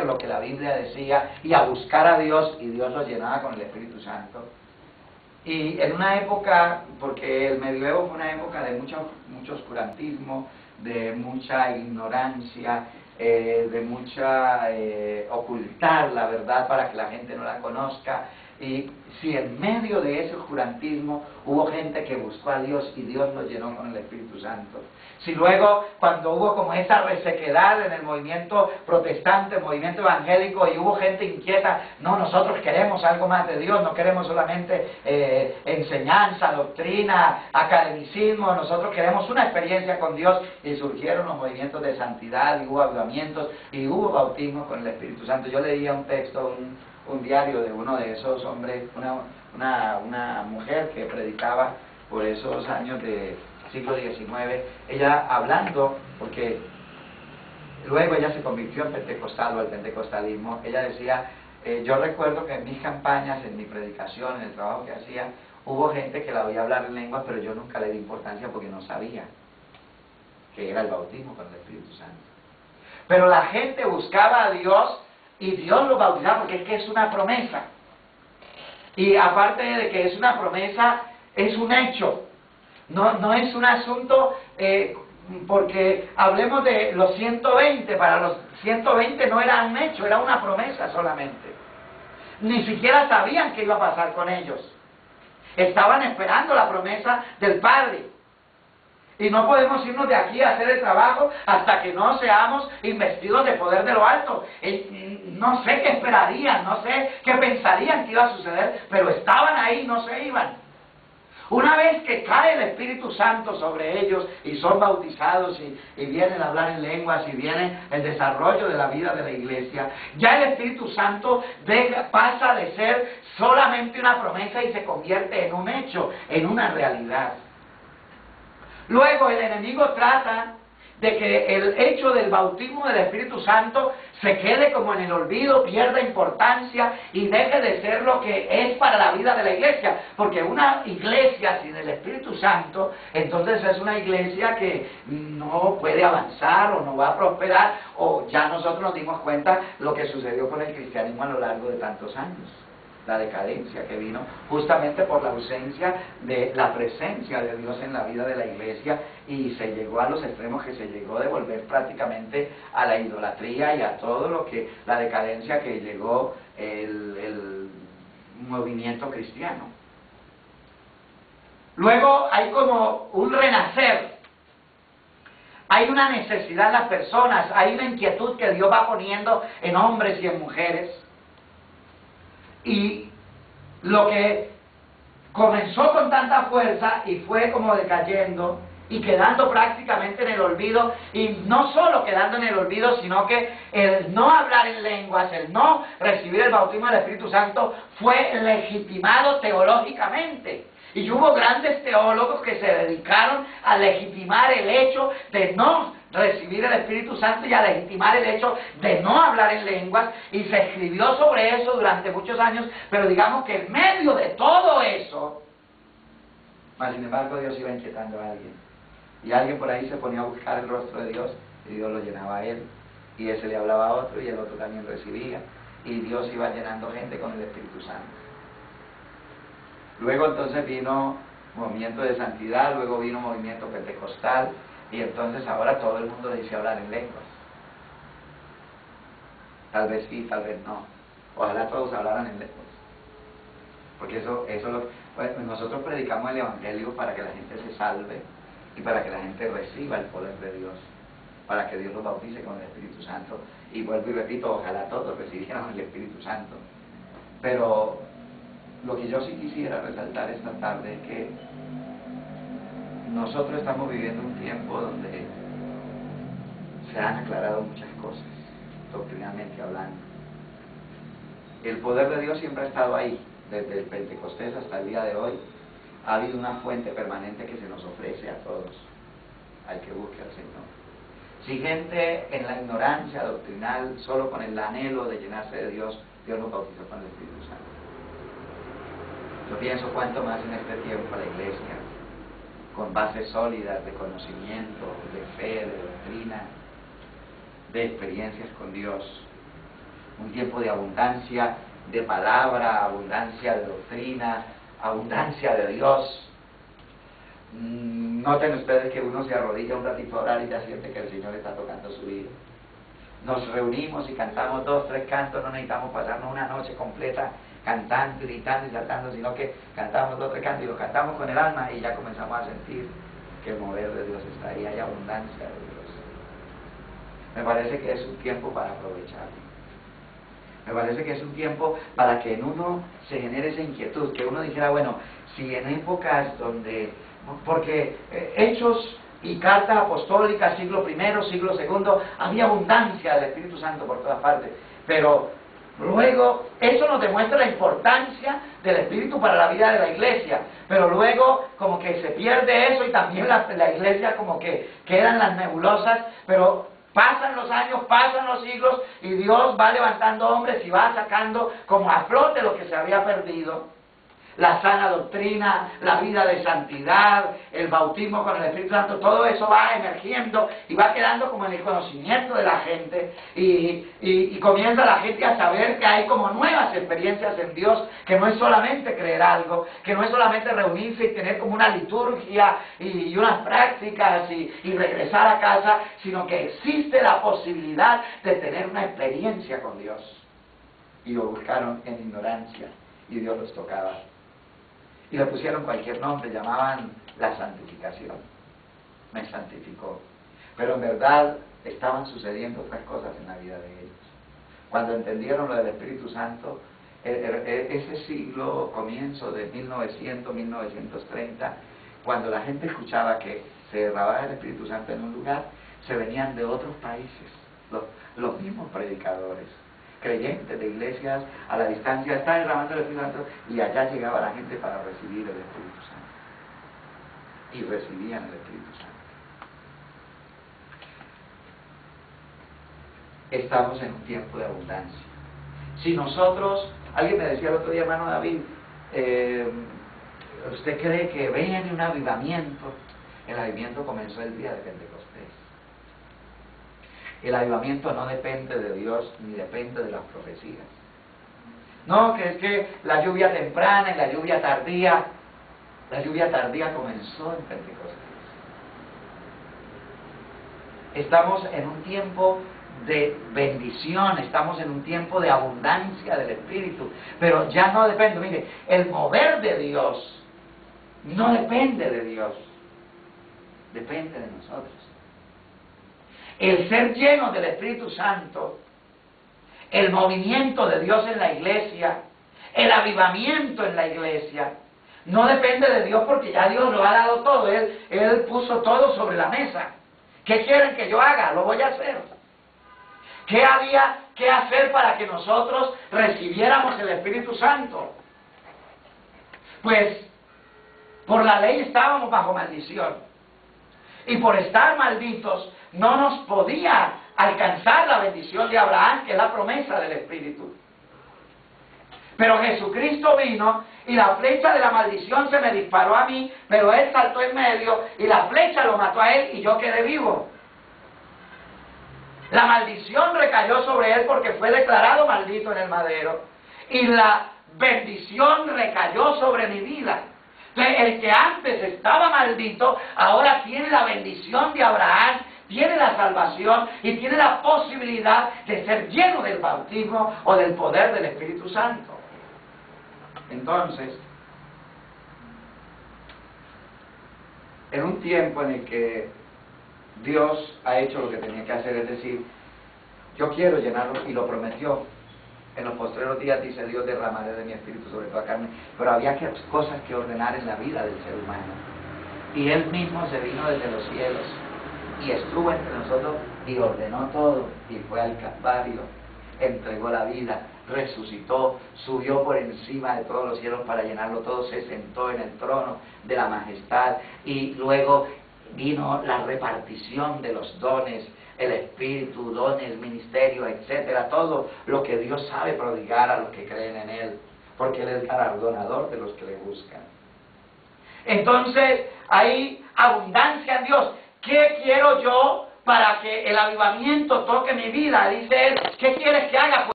lo que la Biblia decía y a buscar a Dios, y Dios los llenaba con el Espíritu Santo. Y en una época, porque el medioevo fue una época de mucho oscurantismo, de mucha ignorancia, de mucha ocultar la verdad para que la gente no la conozca. Y si en medio de ese oscurantismo hubo gente que buscó a Dios y Dios los llenó con el Espíritu Santo, si luego cuando hubo como esa resequedad en el movimiento protestante, el movimiento evangélico, y hubo gente inquieta, no, nosotros queremos algo más de Dios, no queremos solamente enseñanza, doctrina, academicismo, nosotros queremos una experiencia con Dios, y surgieron los movimientos de santidad, y hubo avivamientos, y hubo bautismo con el Espíritu Santo. Yo leía un texto, un diario de uno de esos hombres, una mujer que predicaba por esos años de siglo XIX, ella hablando, porque luego ella se convirtió en pentecostal o al pentecostalismo. Ella decía, yo recuerdo que en mis campañas, en mi predicación, en el trabajo que hacía, hubo gente que la oía hablar en lenguas, pero yo nunca le di importancia porque no sabía que era el bautismo con el Espíritu Santo. Pero la gente buscaba a Dios y Dios lo bautizaba, porque es que es una promesa. Y aparte de que es una promesa, es un hecho. No es un asunto, porque hablemos de los 120, para los 120 no era un hecho, era una promesa solamente. Ni siquiera sabían qué iba a pasar con ellos. Estaban esperando la promesa del Padre. Y no podemos irnos de aquí a hacer el trabajo hasta que no seamos investidos de poder de lo alto. No sé qué esperarían, no sé qué pensarían que iba a suceder, pero estaban ahí, no se iban. Una vez que cae el Espíritu Santo sobre ellos y son bautizados y vienen a hablar en lenguas y viene el desarrollo de la vida de la iglesia, ya el Espíritu Santo pasa de ser solamente una promesa y se convierte en un hecho, en una realidad. Luego el enemigo trata de que el hecho del bautismo del Espíritu Santo se quede como en el olvido, pierda importancia y deje de ser lo que es para la vida de la iglesia. Porque una iglesia sin el Espíritu Santo, entonces es una iglesia que no puede avanzar o no va a prosperar, o ya nosotros nos dimos cuenta lo que sucedió con el cristianismo a lo largo de tantos años. La decadencia que vino justamente por la ausencia de la presencia de Dios en la vida de la iglesia, y se llegó a los extremos que se llegó de volver prácticamente a la idolatría y a todo lo que, la decadencia que llegó el movimiento cristiano. Luego hay como un renacer, hay una necesidad en las personas, hay una inquietud que Dios va poniendo en hombres y en mujeres. Y lo que comenzó con tanta fuerza y fue como decayendo y quedando prácticamente en el olvido, y no solo quedando en el olvido, sino que el no hablar en lenguas, el no recibir el bautismo del Espíritu Santo fue legitimado teológicamente. Y hubo grandes teólogos que se dedicaron a legitimar el hecho de no recibir el Espíritu Santo y a legitimar el hecho de no hablar en lenguas, y se escribió sobre eso durante muchos años, pero digamos que en medio de todo eso, mas sin embargo Dios iba inquietando a alguien, y alguien por ahí se ponía a buscar el rostro de Dios, y Dios lo llenaba a él, y ese le hablaba a otro, y el otro también recibía, y Dios iba llenando gente con el Espíritu Santo. Luego entonces vino movimiento de santidad, luego vino movimiento pentecostal, y entonces ahora todo el mundo dice hablar en lenguas. Tal vez sí, tal vez no. Ojalá todos hablaran en lenguas. Porque pues nosotros predicamos el Evangelio para que la gente se salve y para que la gente reciba el poder de Dios, para que Dios los bautice con el Espíritu Santo. Y vuelvo y repito, ojalá todos recibieran el Espíritu Santo. Pero lo que yo sí quisiera resaltar esta tarde es que nosotros estamos viviendo un tiempo donde se han aclarado muchas cosas, doctrinalmente hablando. El poder de Dios siempre ha estado ahí, desde el Pentecostés hasta el día de hoy. Ha habido una fuente permanente que se nos ofrece a todos, al que busque al Señor. Si gente en la ignorancia doctrinal, solo con el anhelo de llenarse de Dios, Dios los bautizó con el Espíritu Santo. Yo pienso cuánto más en este tiempo la iglesia, con bases sólidas de conocimiento, de fe, de doctrina, de experiencias con Dios, un tiempo de abundancia de palabra, abundancia de doctrina, abundancia de Dios. Noten ustedes que uno se arrodilla un ratito a orar y ya siente que el Señor está tocando su vida. Nos reunimos y cantamos 2, 3 cantos, no necesitamos pasarnos una noche completa cantando, gritando y saltando, sino que cantamos 2, 3 cantos y los cantamos con el alma y ya comenzamos a sentir que el mover de Dios está ahí, hay abundancia de Dios. Me parece que es un tiempo para aprovecharlo. Me parece que es un tiempo para que en uno se genere esa inquietud, que uno dijera, bueno, si en épocas donde, porque Hechos y cartas apostólicas, siglo I, siglo II, había abundancia del Espíritu Santo por todas partes, pero luego eso nos demuestra la importancia del Espíritu para la vida de la iglesia, pero luego como que se pierde eso y también la iglesia como que quedan las nebulosas, pero pasan los años, pasan los siglos y Dios va levantando hombres y va sacando como a flote lo que se había perdido. La sana doctrina, la vida de santidad, el bautismo con el Espíritu Santo, todo eso va emergiendo y va quedando como en el conocimiento de la gente y comienza la gente a saber que hay como nuevas experiencias en Dios, que no es solamente creer algo, que no es solamente reunirse y tener como una liturgia y unas prácticas y regresar a casa, sino que existe la posibilidad de tener una experiencia con Dios. Y lo buscaron en ignorancia y Dios los tocaba. Y le pusieron cualquier nombre, llamaban la santificación. Me santificó. Pero en verdad estaban sucediendo otras cosas en la vida de ellos. Cuando entendieron lo del Espíritu Santo, ese siglo, comienzo de 1900, 1930, cuando la gente escuchaba que se derramaba el Espíritu Santo en un lugar, se venían de otros países, los mismos predicadores, creyentes de iglesias a la distancia, está derramando el Espíritu Santo, y allá llegaba la gente para recibir el Espíritu Santo. Y recibían el Espíritu Santo. Estamos en un tiempo de abundancia. Si nosotros, alguien me decía el otro día, hermano David, ¿usted cree que viene un avivamiento? El avivamiento comenzó el día de Pentecostés. El avivamiento no depende de Dios ni depende de las profecías. No, que es que la lluvia temprana y la lluvia tardía comenzó en Pentecostés. Estamos en un tiempo de bendición, estamos en un tiempo de abundancia del Espíritu, pero ya no depende, mire, el mover de Dios no depende de Dios, depende de nosotros. El ser lleno del Espíritu Santo, el movimiento de Dios en la iglesia, el avivamiento en la iglesia, no depende de Dios porque ya Dios lo ha dado todo, Él puso todo sobre la mesa. ¿Qué quieren que yo haga? Lo voy a hacer. ¿Qué había que hacer para que nosotros recibiéramos el Espíritu Santo? Pues, por la ley estábamos bajo maldición. Y por estar malditos, no nos podía alcanzar la bendición de Abraham, que es la promesa del Espíritu. Pero Jesucristo vino y la flecha de la maldición se me disparó a mí, pero Él saltó en medio y la flecha lo mató a Él y yo quedé vivo. La maldición recayó sobre Él porque fue declarado maldito en el madero. Y la bendición recayó sobre mi vida. Entonces, el que antes estaba maldito, ahora tiene la bendición de Abraham, tiene la salvación y tiene la posibilidad de ser lleno del bautismo o del poder del Espíritu Santo. Entonces, en un tiempo en el que Dios ha hecho lo que tenía que hacer, es decir, yo quiero llenarlo, y lo prometió. En los postreros días, dice Dios, derramaré de mi espíritu sobre toda carne. Pero había cosas que ordenar en la vida del ser humano. Y Él mismo se vino desde los cielos y estuvo entre nosotros y ordenó todo. Y fue al Calvario, entregó la vida, resucitó, subió por encima de todos los cielos para llenarlo todo, se sentó en el trono de la majestad y luego vino la repartición de los dones, el Espíritu, dones, ministerio, etcétera, todo lo que Dios sabe prodigar a los que creen en Él, porque Él es galardonador de los que le buscan. Entonces, hay abundancia en Dios. ¿Qué quiero yo para que el avivamiento toque mi vida? Dice Él, ¿qué quieres que haga?